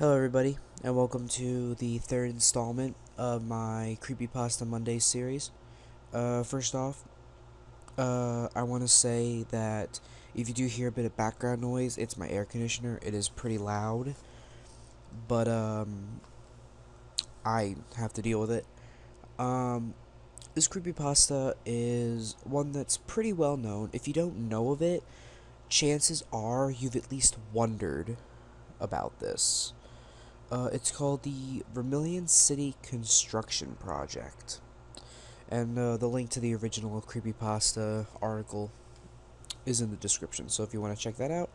Hello, everybody, and welcome to the third installment of my CreepyPasta Mondays series. First off, I want to say that if you do hear a bit of background noise, it's my air conditioner. It is pretty loud, but I have to deal with it. Um, this creepypasta is one that's pretty well known. If you don't know of it, chances are you've at least wondered about this. It's called the Vermillion City Construction Project. And the link to the original Creepypasta article is in the description, so if you want to check that out,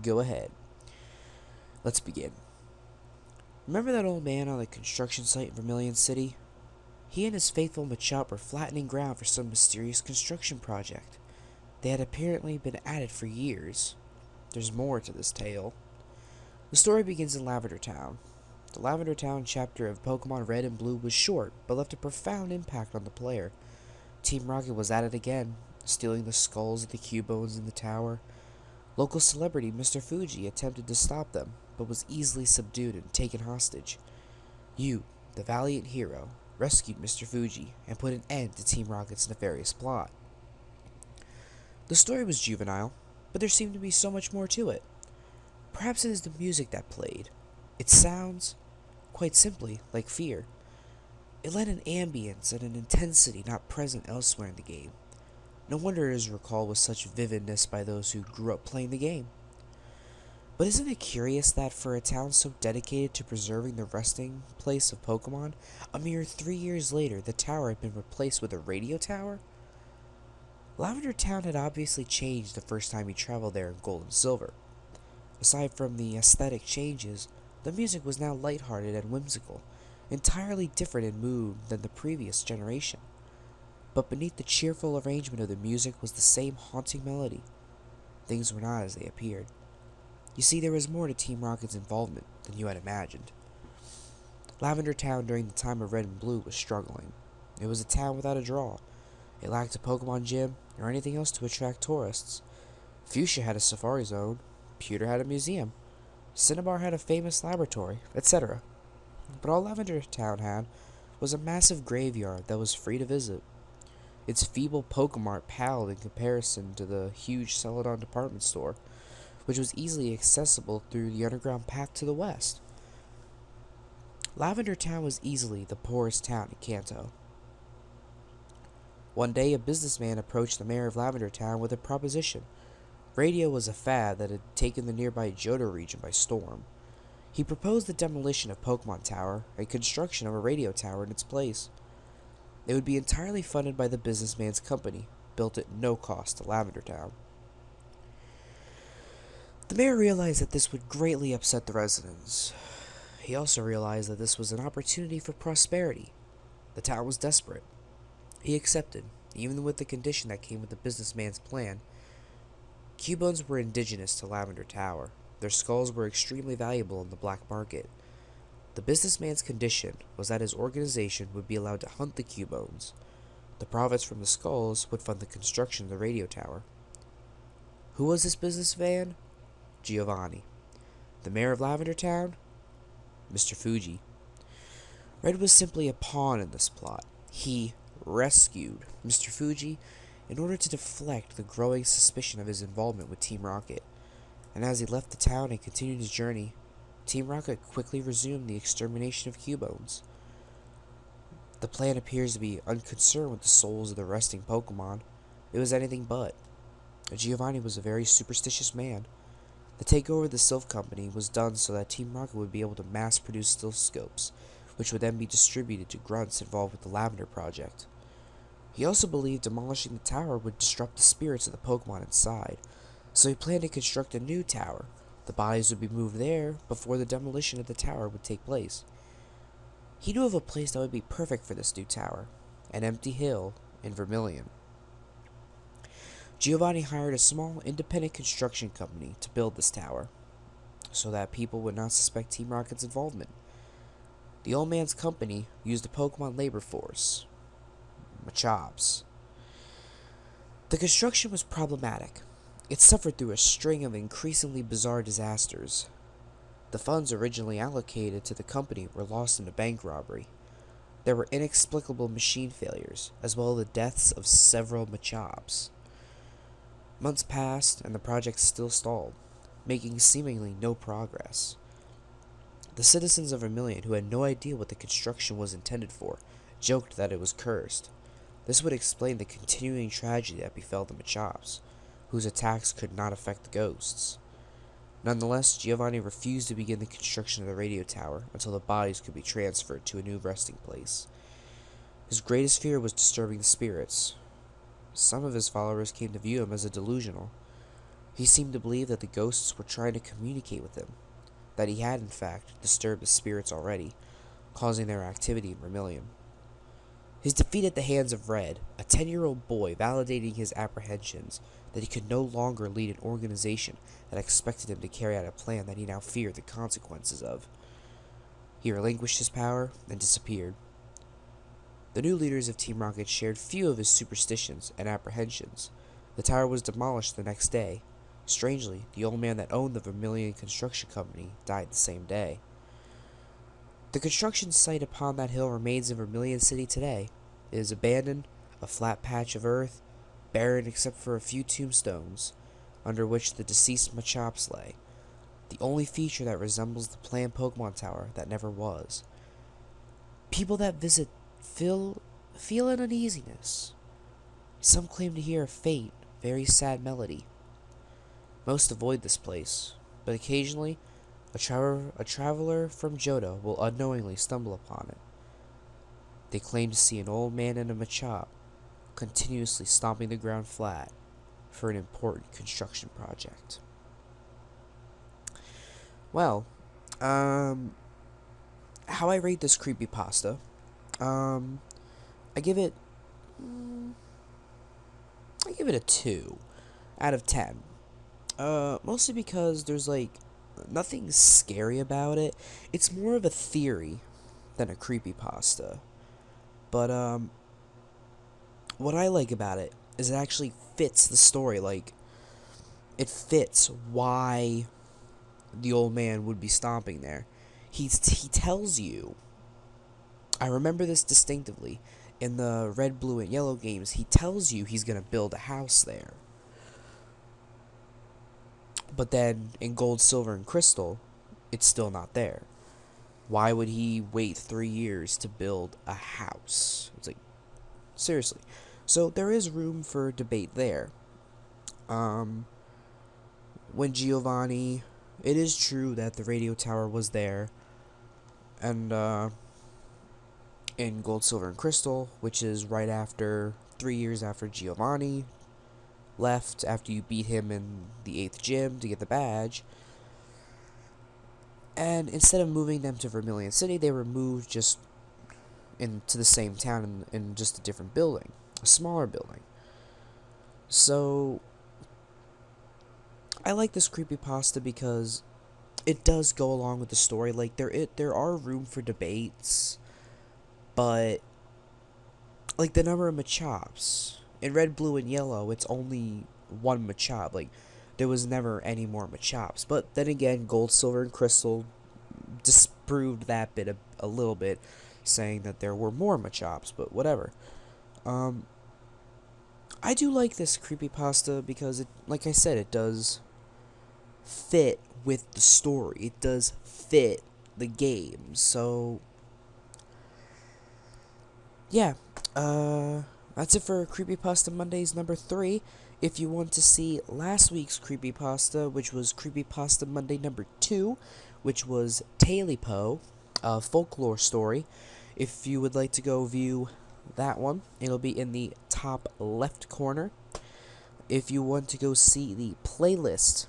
go ahead. Let's begin. Remember that old man on the construction site in Vermillion City? He and his faithful Machop were flattening ground for some mysterious construction project. They had apparently been at it for years. There's more to this tale. The story begins in Lavender Town. The Lavender Town chapter of Pokemon Red and Blue was short, but left a profound impact on the player. Team Rocket was at it again, stealing the skulls of the Cubones in the tower. Local celebrity Mr. Fuji attempted to stop them, but was easily subdued and taken hostage. You, the valiant hero, rescued Mr. Fuji and put an end to Team Rocket's nefarious plot. The story was juvenile, but there seemed to be so much more to it. Perhaps it is the music that played. It sounds, quite simply, like fear. It lent an ambience and an intensity not present elsewhere in the game. No wonder it is recalled with such vividness by those who grew up playing the game. But isn't it curious that for a town so dedicated to preserving the resting place of Pokemon, a mere 3 years later the tower had been replaced with a radio tower? Lavender Town had obviously changed the first time you traveled there in Gold and Silver. Aside from the aesthetic changes, the music was now lighthearted and whimsical, entirely different in mood than the previous generation. But beneath the cheerful arrangement of the music was the same haunting melody. Things were not as they appeared. You see, there was more to Team Rocket's involvement than you had imagined. Lavender Town during the time of Red and Blue was struggling. It was a town without a draw. It lacked a Pokemon gym or anything else to attract tourists. Fuchsia had a safari zone, Pewter had a museum, Cinnabar had a famous laboratory, etc. But all Lavender Town had was a massive graveyard that was free to visit. Its feeble Pokemart palled in comparison to the huge Celadon department store, which was easily accessible through the underground path to the west. Lavender Town was easily the poorest town in Kanto. One day, a businessman approached the mayor of Lavender Town with a proposition. Radio was a fad that had taken the nearby Johto region by storm. He proposed the demolition of Pokemon Tower and construction of a radio tower in its place. It would be entirely funded by the businessman's company, built at no cost to Lavender Town. The mayor realized that this would greatly upset the residents. He also realized that this was an opportunity for prosperity. The town was desperate. He accepted, even with the condition that came with the businessman's plan. Cubones were indigenous to Lavender Tower. Their skulls were extremely valuable in the black market. The businessman's condition was that his organization would be allowed to hunt the Cubones. The profits from the skulls would fund the construction of the radio tower. Who was this businessman? Giovanni. The mayor of Lavender Town? Mr. Fuji. Red was simply a pawn in this plot. He rescued Mr. Fuji in order to deflect the growing suspicion of his involvement with Team Rocket. And as he left the town and continued his journey, Team Rocket quickly resumed the extermination of Cubones. The plan appears to be unconcerned with the souls of the resting Pokemon. It was anything but. Giovanni was a very superstitious man. The takeover of the Sylph Company was done so that Team Rocket would be able to mass-produce Stethoscopes, which would then be distributed to grunts involved with the Lavender Project. He also believed demolishing the tower would disrupt the spirits of the Pokemon inside, so he planned to construct a new tower. The bodies would be moved there before the demolition of the tower would take place. He knew of a place that would be perfect for this new tower, an empty hill in Vermillion. Giovanni hired a small independent construction company to build this tower, so that people would not suspect Team Rocket's involvement. The old man's company used a Pokemon labor force, Machops. The construction was problematic. It suffered through a string of increasingly bizarre disasters. The funds originally allocated to the company were lost in a bank robbery. There were inexplicable machine failures, as well as the deaths of several Machops. Months passed, and the project still stalled, making seemingly no progress. The citizens of Vermillion, who had no idea what the construction was intended for, joked that it was cursed. This would explain the continuing tragedy that befell the Machops, whose attacks could not affect the ghosts. Nonetheless, Giovanni refused to begin the construction of the radio tower until the bodies could be transferred to a new resting place. His greatest fear was disturbing the spirits. Some of his followers came to view him as a delusional. He seemed to believe that the ghosts were trying to communicate with him, that he had, in fact, disturbed the spirits already, causing their activity in Vermillion. His defeat at the hands of Red, a 10-year-old boy, validating his apprehensions that he could no longer lead an organization that expected him to carry out a plan that he now feared the consequences of. He relinquished his power and disappeared. The new leaders of Team Rocket shared few of his superstitions and apprehensions. The tower was demolished the next day. Strangely, the old man that owned the Vermillion Construction Company died the same day. The construction site upon that hill remains in Vermillion City today. It is abandoned, a flat patch of earth, barren except for a few tombstones, under which the deceased Machops lay, the only feature that resembles the planned Pokemon Tower that never was. People that visit feel an uneasiness. Some claim to hear a faint, very sad melody. Most avoid this place, but occasionally a traveler from Johto will unknowingly stumble upon it. They claim to see an old man and a Machop continuously stomping the ground flat for an important construction project. Well, how I rate this creepypasta, I give it a 2 out of 10. Mostly because there's nothing scary about it. It's more of a theory than a creepypasta. But what I like about it is it actually fits the story. It fits why the old man would be stomping there. He tells you. I remember this distinctively. In the red, blue, and yellow games, he tells you he's going to build a house there. But then, in gold, silver, and crystal, it's still not there. Why would he wait 3 years to build a house? It's seriously. So, there is room for debate there. When Giovanni... It is true that the radio tower was there. And, in gold, silver, and crystal, which is right after 3 years after Giovanni left, after you beat him in the 8th gym to get the badge. And instead of moving them to Vermillion City, they were moved just into the same town in just a different building, a smaller building. So I like this creepypasta because it does go along with the story. There are room for debates, but the number of Machops in red, blue, and yellow, it's only one Machop. There was never any more Machops. But then again, gold, silver, and crystal disproved that bit a little bit, saying that there were more Machops. But whatever. I do like this creepypasta because it, like I said, it does fit with the story. It does fit the game. So yeah, that's it for CreepyPasta Mondays number 3. If you want to see last week's creepypasta, which was CreepyPasta Monday number 2, which was Talipo, a folklore story, if you would like to go view that one, it'll be in the top left corner. If you want to go see the playlist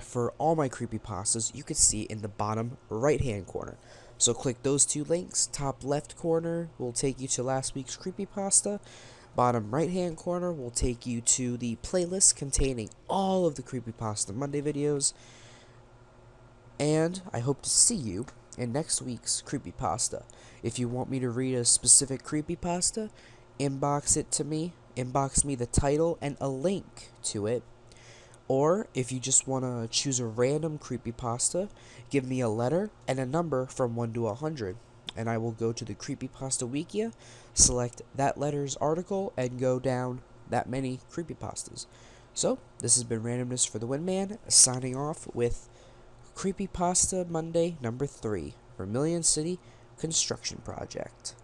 for all my creepypastas, you can see it in the bottom right hand corner. So click those two links. Top left corner will take you to last week's creepypasta. Bottom right hand corner will take you to the playlist containing all of the CreepyPasta Monday videos. And I hope to see you in next week's creepypasta. If you want me to read a specific creepypasta, inbox it to me. Inbox me the title and a link to it Or if you just want to choose a random creepypasta, give me a letter and a number from 1 to 100, and I will go to the Creepypasta Wikia, select that letter's article, and go down that many creepypastas. So, this has been Randomness for the Windman, signing off with CreepyPasta Monday number 3, Vermillion City Construction Project.